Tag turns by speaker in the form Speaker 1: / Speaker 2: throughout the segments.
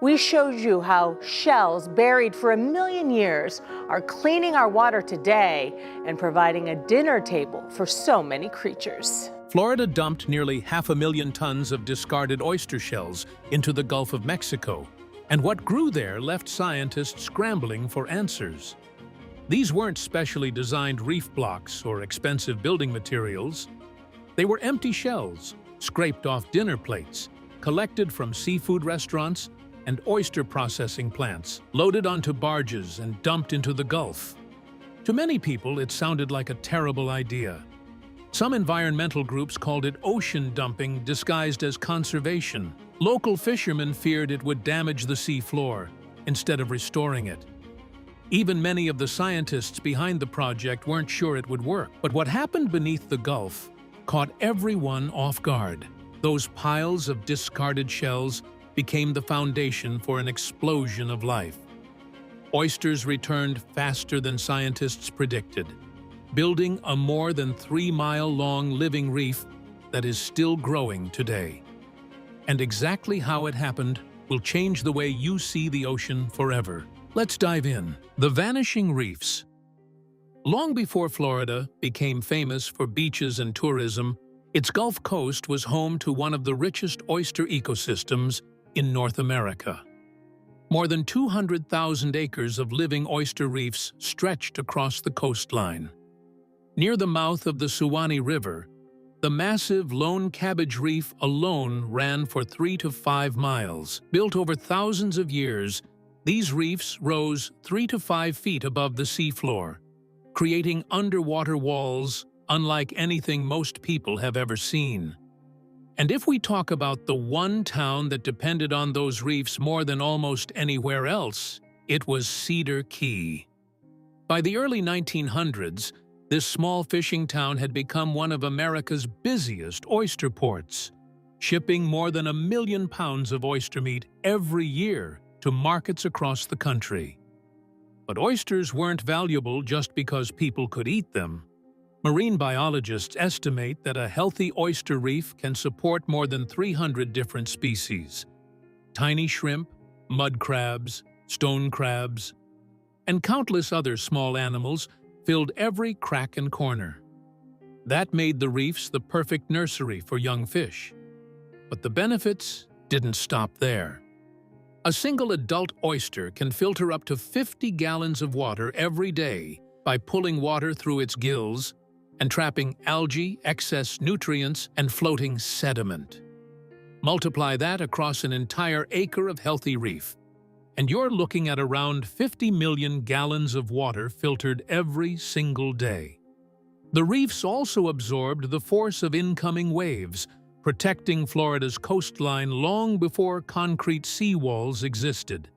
Speaker 1: we showed you how shells buried for 1 million years are cleaning our water today and providing a dinner table for so many creatures.
Speaker 2: Florida dumped nearly 500,000 tons of discarded oyster shells into the Gulf of Mexico, and what grew there left scientists scrambling for answers. These weren't specially designed reef blocks or expensive building materials. They were empty shells, scraped off dinner plates, collected from seafood restaurants and oyster processing plants, loaded onto barges and dumped into the Gulf. To many people, it sounded like a terrible idea. Some environmental groups called it ocean dumping disguised as conservation. Local fishermen feared it would damage the sea floor instead of restoring it. Even many of the scientists behind the project weren't sure it would work. But what happened beneath the Gulf caught everyone off guard. Those piles of discarded shells became the foundation for an explosion of life. Oysters returned faster than scientists predicted, building a more than 3-mile-long living reef that is still growing today. And exactly how it happened will change the way you see the ocean forever. Let's dive in. The vanishing reefs. Long before Florida became famous for beaches and tourism, its Gulf Coast was home to one of the richest oyster ecosystems in North America. More than 200,000 acres of living oyster reefs stretched across the coastline. Near the mouth of the Suwannee River, the massive Lone Cabbage Reef alone ran for 3 to 5 miles. Built over thousands of years, these reefs rose 3 to 5 feet above the seafloor, creating underwater walls unlike anything most people have ever seen. And if we talk about the one town that depended on those reefs more than almost anywhere else, it was Cedar Key. By the early 1900s, this small fishing town had become one of America's busiest oyster ports, shipping more than 1 million pounds of oyster meat every year to markets across the country. But oysters weren't valuable just because people could eat them. Marine biologists estimate that a healthy oyster reef can support more than 300 different species. Tiny shrimp, mud crabs, stone crabs, and countless other small animals filled every crack and corner. That made the reefs the perfect nursery for young fish. But the benefits didn't stop there. A single adult oyster can filter up to 50 gallons of water every day by pulling water through its gills and trapping algae, excess nutrients, and floating sediment. Multiply that across an entire acre of healthy reef, and you're looking at around 50 million gallons of water filtered every single day. The reefs also absorbed the force of incoming waves, protecting Florida's coastline long before concrete seawalls existed.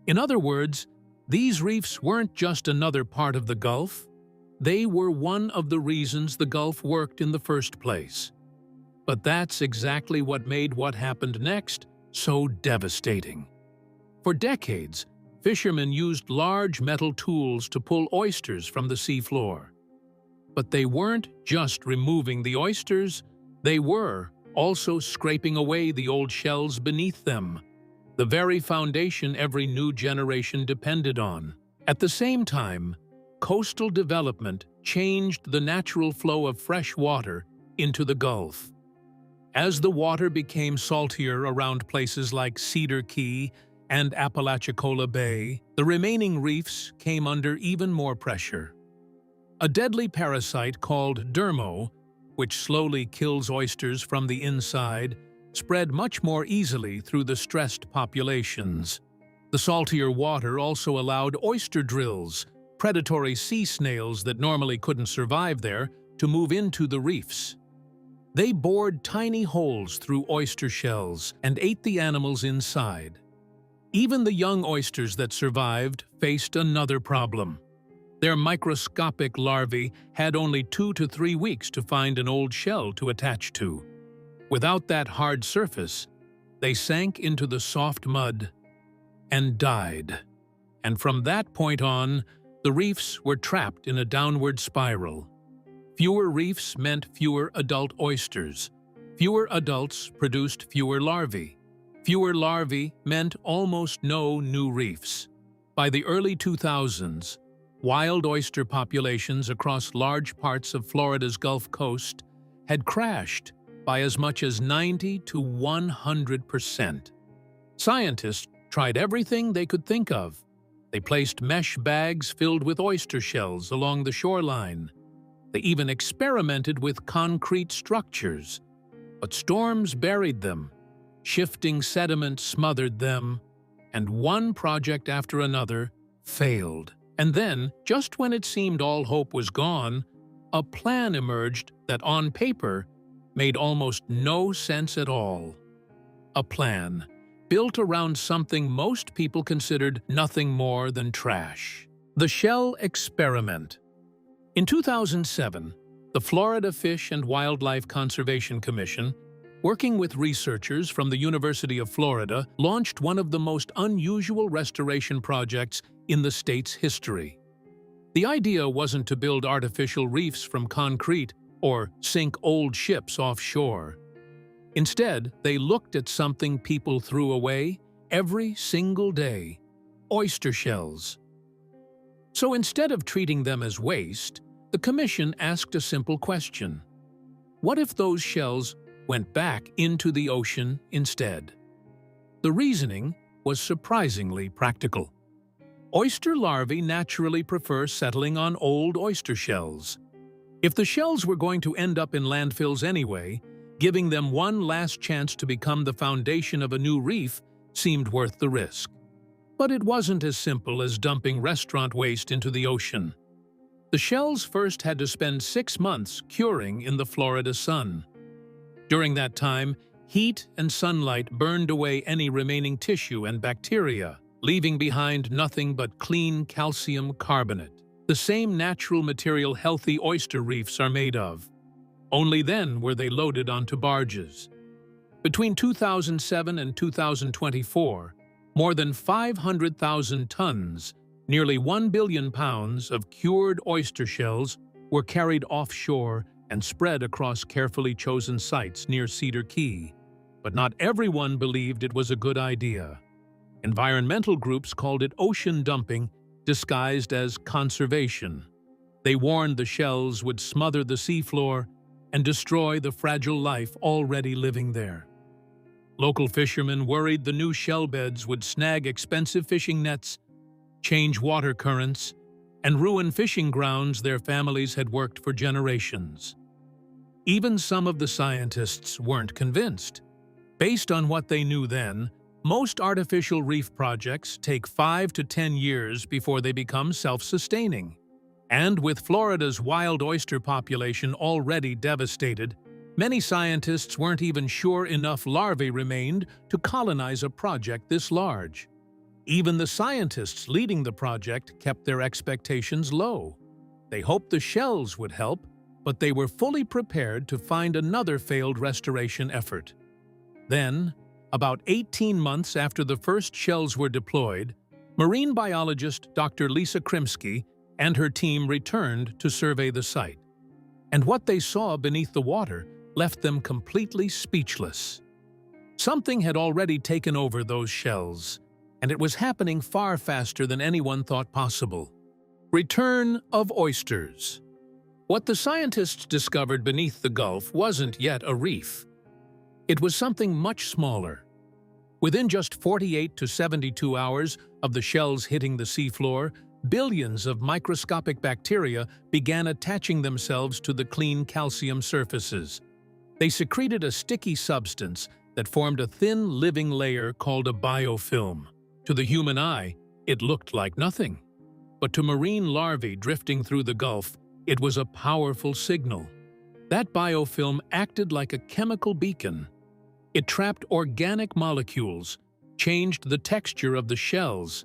Speaker 2: In other words, these reefs weren't just another part of the Gulf. They were one of the reasons the Gulf worked in the first place. But that's exactly what made what happened next so devastating. For decades, fishermen used large metal tools to pull oysters from the seafloor. But they weren't just removing the oysters, they were also scraping away the old shells beneath them, the very foundation every new generation depended on. At the same time, coastal development changed the natural flow of fresh water into the Gulf. As the water became saltier around places like Cedar Key and Apalachicola Bay, the remaining reefs came under even more pressure. A deadly parasite called dermo, which slowly kills oysters from the inside, spread much more easily through the stressed populations. The saltier water also allowed oyster drills, predatory sea snails that normally couldn't survive there, to move into the reefs. They bored tiny holes through oyster shells and ate the animals inside. Even the young oysters that survived faced another problem. Their microscopic larvae had only 2 to 3 weeks to find an old shell to attach to. Without that hard surface, they sank into the soft mud and died. And from that point on, the reefs were trapped in a downward spiral. Fewer reefs meant fewer adult oysters. Fewer adults produced fewer larvae. Fewer larvae meant almost no new reefs. By the early 2000s, wild oyster populations across large parts of Florida's Gulf Coast had crashed by as much as 90 to 100%. Scientists tried everything they could think of. They placed mesh bags filled with oyster shells along the shoreline. They even experimented with concrete structures. But storms buried them, shifting sediment smothered them, and one project after another failed. And then, just when it seemed all hope was gone, a plan emerged that on paper made almost no sense at all. A plan built around something most people considered nothing more than trash. The shell experiment. In 2007, the Florida Fish and Wildlife Conservation Commission, working with researchers from the University of Florida, launched one of the most unusual restoration projects in the state's history. The idea wasn't to build artificial reefs from concrete or sink old ships offshore. Instead, they looked at something people threw away every single day: oyster shells. So instead of treating them as waste, the commission asked a simple question. What if those shells went back into the ocean instead? The reasoning was surprisingly practical. Oyster larvae naturally prefer settling on old oyster shells. If the shells were going to end up in landfills anyway, giving them one last chance to become the foundation of a new reef seemed worth the risk. But it wasn't as simple as dumping restaurant waste into the ocean. The shells first had to spend 6 months curing in the Florida sun. During that time, heat and sunlight burned away any remaining tissue and bacteria, leaving behind nothing but clean calcium carbonate, the same natural material healthy oyster reefs are made of. Only then were they loaded onto barges. Between 2007 and 2024, more than 500,000 tons, nearly 1 billion pounds of cured oyster shells were carried offshore and spread across carefully chosen sites near Cedar Key. But not everyone believed it was a good idea. Environmental groups called it ocean dumping, disguised as conservation. They warned the shells would smother the seafloor and destroy the fragile life already living there. Local fishermen worried the new shell beds would snag expensive fishing nets, change water currents, and ruin fishing grounds their families had worked for generations. Even some of the scientists weren't convinced. Based on what they knew then, most artificial reef projects take 5 to 10 years before they become self-sustaining. And with Florida's wild oyster population already devastated, many scientists weren't even sure enough larvae remained to colonize a project this large. Even the scientists leading the project kept their expectations low. They hoped the shells would help, but they were fully prepared to find another failed restoration effort. Then, about 18 months after the first shells were deployed, marine biologist Dr. Lisa Krimsky and her team returned to survey the site. And what they saw beneath the water left them completely speechless. Something had already taken over those shells, and it was happening far faster than anyone thought possible. Return of oysters. What the scientists discovered beneath the Gulf wasn't yet a reef. It was something much smaller. Within just 48 to 72 hours of the shells hitting the seafloor, billions of microscopic bacteria began attaching themselves to the clean calcium surfaces. They secreted a sticky substance that formed a thin living layer called a biofilm. To the human eye, it looked like nothing. But to marine larvae drifting through the Gulf, it was a powerful signal. That biofilm acted like a chemical beacon. It trapped organic molecules, changed the texture of the shells,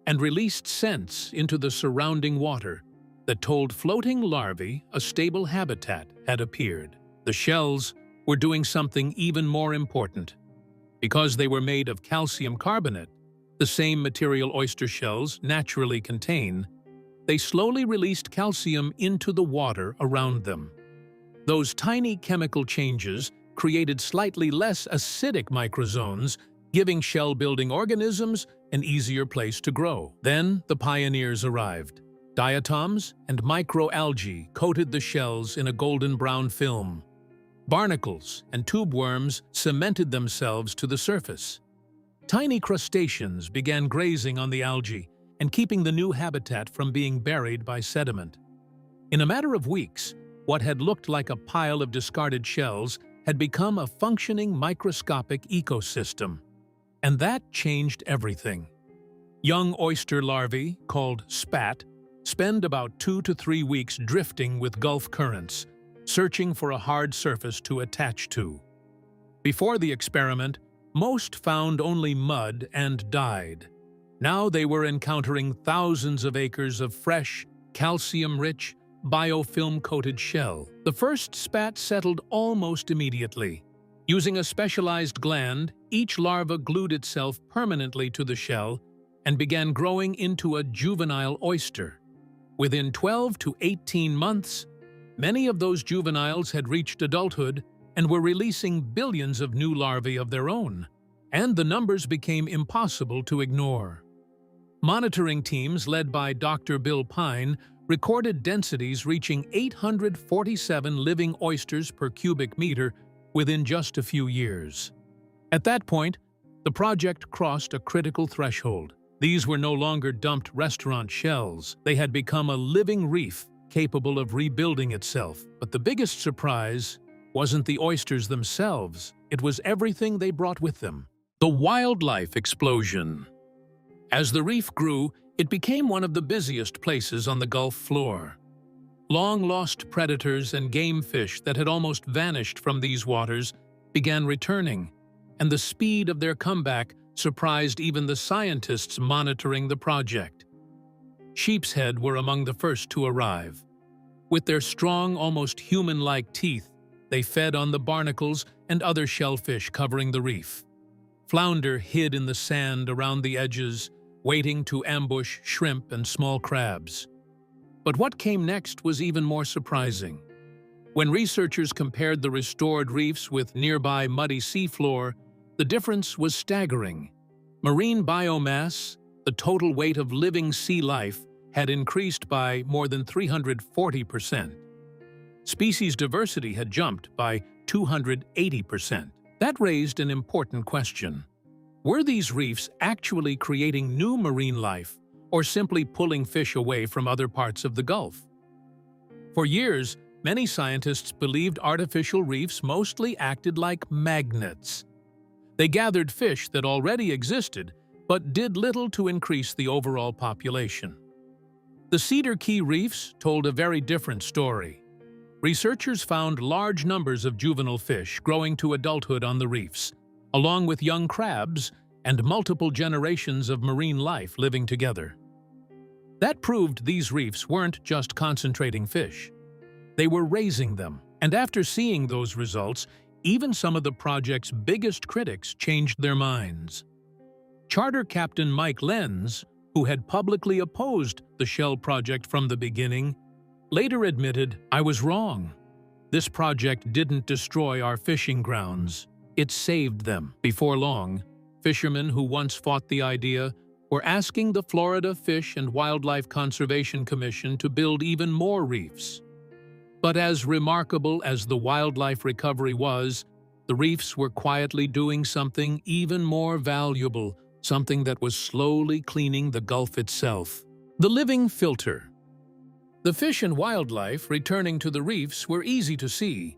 Speaker 2: and released scents into the surrounding water that told floating larvae a stable habitat had appeared. The shells were doing something even more important. Because they were made of calcium carbonate, the same material oyster shells naturally contain, they slowly released calcium into the water around them. Those tiny chemical changes created slightly less acidic microzones giving shell-building organisms an easier place to grow. Then the pioneers arrived. Diatoms and microalgae coated the shells in a golden-brown film. Barnacles and tube worms cemented themselves to the surface. Tiny crustaceans began grazing on the algae and keeping the new habitat from being buried by sediment. In a matter of weeks, what had looked like a pile of discarded shells had become a functioning microscopic ecosystem. And that changed everything. Young oyster larvae, called spat, spend about 2 to 3 weeks drifting with Gulf currents, searching for a hard surface to attach to. Before the experiment, most found only mud and died. Now they were encountering thousands of acres of fresh, calcium-rich, biofilm-coated shell. The first spat settled almost immediately. Using a specialized gland, each larva glued itself permanently to the shell and began growing into a juvenile oyster. Within 12 to 18 months, many of those juveniles had reached adulthood and were releasing billions of new larvae of their own, and the numbers became impossible to ignore. Monitoring teams led by Dr. Bill Pine recorded densities reaching 847 living oysters per cubic meter within just a few years. At that point, the project crossed a critical threshold. These were no longer dumped restaurant shells. They had become a living reef capable of rebuilding itself. But the biggest surprise wasn't the oysters themselves. It was everything they brought with them. The wildlife explosion. As the reef grew, it became one of the busiest places on the Gulf floor. Long-lost predators and game fish that had almost vanished from these waters began returning, and the speed of their comeback surprised even the scientists monitoring the project. Sheepshead were among the first to arrive. With their strong, almost human-like teeth, they fed on the barnacles and other shellfish covering the reef. Flounder hid in the sand around the edges, waiting to ambush shrimp and small crabs. But what came next was even more surprising. When researchers compared the restored reefs with nearby muddy seafloor, the difference was staggering. Marine biomass, the total weight of living sea life, had increased by more than 340%. Species diversity had jumped by 280%. That raised an important question. Were these reefs actually creating new marine life, or simply pulling fish away from other parts of the Gulf? For years, many scientists believed artificial reefs mostly acted like magnets. They gathered fish that already existed, but did little to increase the overall population. The Cedar Key reefs told a very different story. Researchers found large numbers of juvenile fish growing to adulthood on the reefs, along with young crabs and multiple generations of marine life living together. That proved these reefs weren't just concentrating fish. They were raising them, and after seeing those results, even some of the project's biggest critics changed their minds. Charter Captain Mike Lenz, who had publicly opposed the Shell project from the beginning, later admitted, "I was wrong. This project didn't destroy our fishing grounds. It saved them." Before long, fishermen who once fought the idea were asking the Florida Fish and Wildlife Conservation Commission to build even more reefs. But as remarkable as the wildlife recovery was, the reefs were quietly doing something even more valuable, something that was slowly cleaning the Gulf itself. The living filter. The fish and wildlife returning to the reefs were easy to see.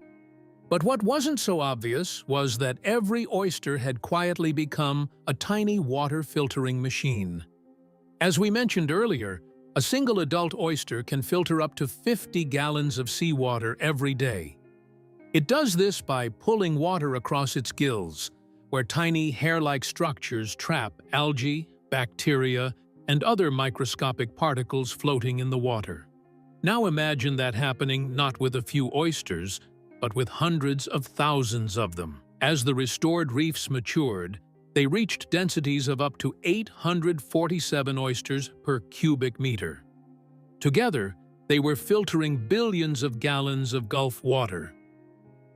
Speaker 2: But what wasn't so obvious was that every oyster had quietly become a tiny water-filtering machine. As we mentioned earlier, a single adult oyster can filter up to 50 gallons of seawater every day. It does this by pulling water across its gills, where tiny hair-like structures trap algae, bacteria, and other microscopic particles floating in the water. Now imagine that happening not with a few oysters, but with hundreds of thousands of them. As the restored reefs matured, they reached densities of up to 847 oysters per cubic meter. Together, they were filtering billions of gallons of Gulf water,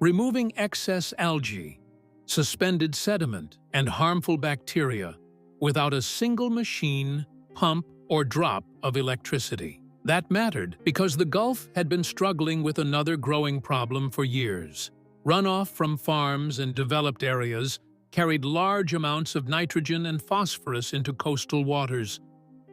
Speaker 2: removing excess algae, suspended sediment, and harmful bacteria without a single machine, pump, or drop of electricity. That mattered because the Gulf had been struggling with another growing problem for years. Runoff from farms and developed areas carried large amounts of nitrogen and phosphorus into coastal waters.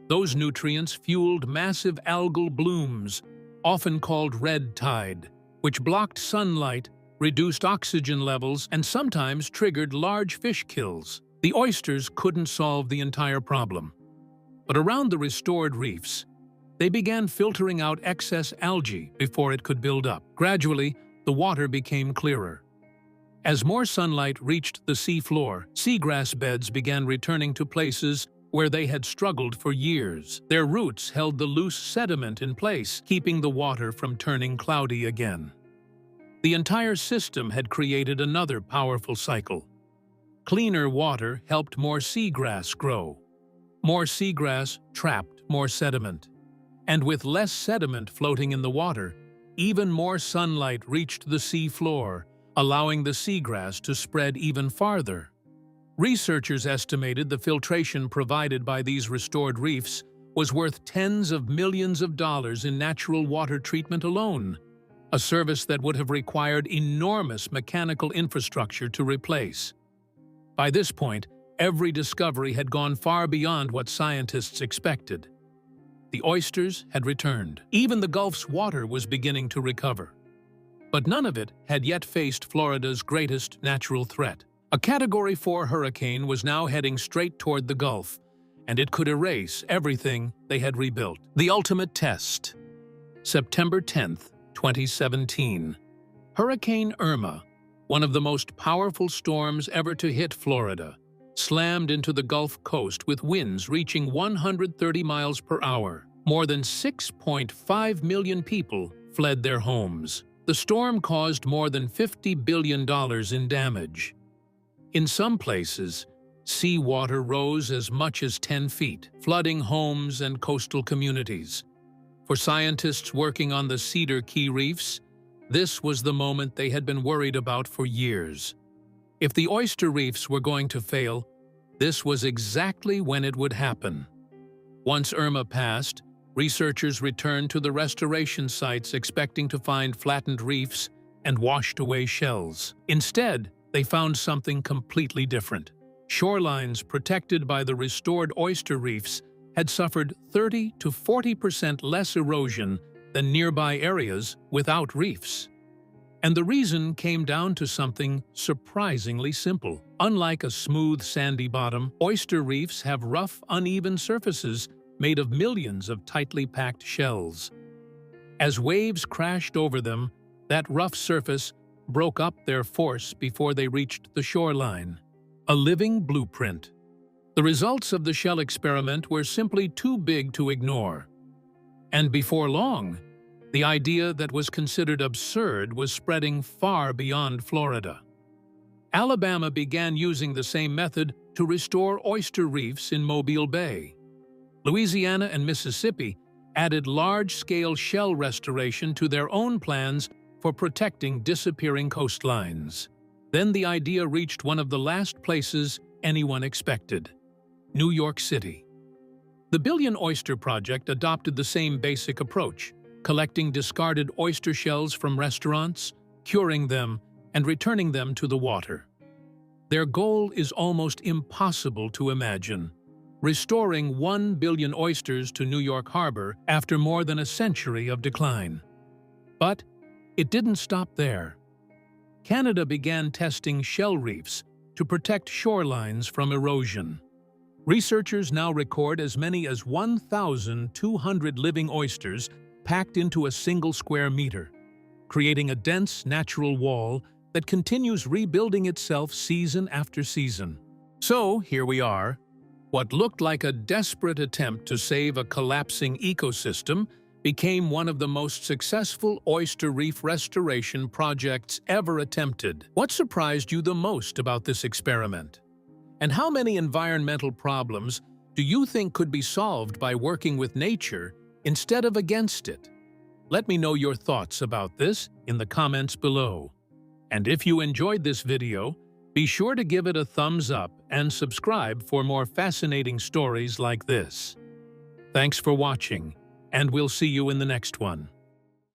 Speaker 2: Those nutrients fueled massive algal blooms, often called red tide, which blocked sunlight, reduced oxygen levels, and sometimes triggered large fish kills. The oysters couldn't solve the entire problem. But around the restored reefs, they began filtering out excess algae before it could build up. Gradually, the water became clearer. As more sunlight reached the sea floor, seagrass beds began returning to places where they had struggled for years. Their roots held the loose sediment in place, keeping the water from turning cloudy again. The entire system had created another powerful cycle. Cleaner water helped more seagrass grow. More seagrass trapped more sediment. And with less sediment floating in the water, even more sunlight reached the sea floor, allowing the seagrass to spread even farther. Researchers estimated the filtration provided by these restored reefs was worth tens of millions of dollars in natural water treatment alone, a service that would have required enormous mechanical infrastructure to replace. By this point, every discovery had gone far beyond what scientists expected. The oysters had returned. Even the Gulf's water was beginning to recover. But none of it had yet faced Florida's greatest natural threat. A Category 4 hurricane was now heading straight toward the Gulf, and it could erase everything they had rebuilt. The ultimate test. September 10th, 2017. Hurricane Irma, one of the most powerful storms ever to hit Florida, slammed into the Gulf Coast with winds reaching 130 miles per hour. More than 6.5 million people fled their homes. The storm caused more than $50 billion in damage. In some places, seawater rose as much as 10 feet, flooding homes and coastal communities. For scientists working on the Cedar Key reefs, this was the moment they had been worried about for years. If the oyster reefs were going to fail, this was exactly when it would happen. Once Irma passed, researchers returned to the restoration sites expecting to find flattened reefs and washed away shells. Instead, they found something completely different. Shorelines protected by the restored oyster reefs had suffered 30 to 40% less erosion than nearby areas without reefs. And the reason came down to something surprisingly simple. Unlike a smooth, sandy bottom, oyster reefs have rough, uneven surfaces made of millions of tightly packed shells. As waves crashed over them, that rough surface broke up their force before they reached the shoreline. A living blueprint. The results of the shell experiment were simply too big to ignore. And before long, the idea that was considered absurd was spreading far beyond Florida. Alabama began using the same method to restore oyster reefs in Mobile Bay. Louisiana and Mississippi added large-scale shell restoration to their own plans for protecting disappearing coastlines. Then the idea reached one of the last places anyone expected: New York City. The Billion Oyster Project adopted the same basic approach, collecting discarded oyster shells from restaurants, curing them, and returning them to the water. Their goal is almost impossible to imagine: restoring 1 billion oysters to New York Harbor after more than a century of decline. But it didn't stop there. Canada began testing shell reefs to protect shorelines from erosion. Researchers now record as many as 1,200 living oysters packed into a single square meter, creating a dense natural wall that continues rebuilding itself season after season. So here we are. What looked like a desperate attempt to save a collapsing ecosystem became one of the most successful oyster reef restoration projects ever attempted. What surprised you the most about this experiment? And how many environmental problems do you think could be solved by working with nature instead of against it? Let me know your thoughts about this in the comments below. And if you enjoyed this video, Be sure to give it a thumbs up and subscribe for more fascinating stories like this. Thanks for watching, and we'll see you in the next one.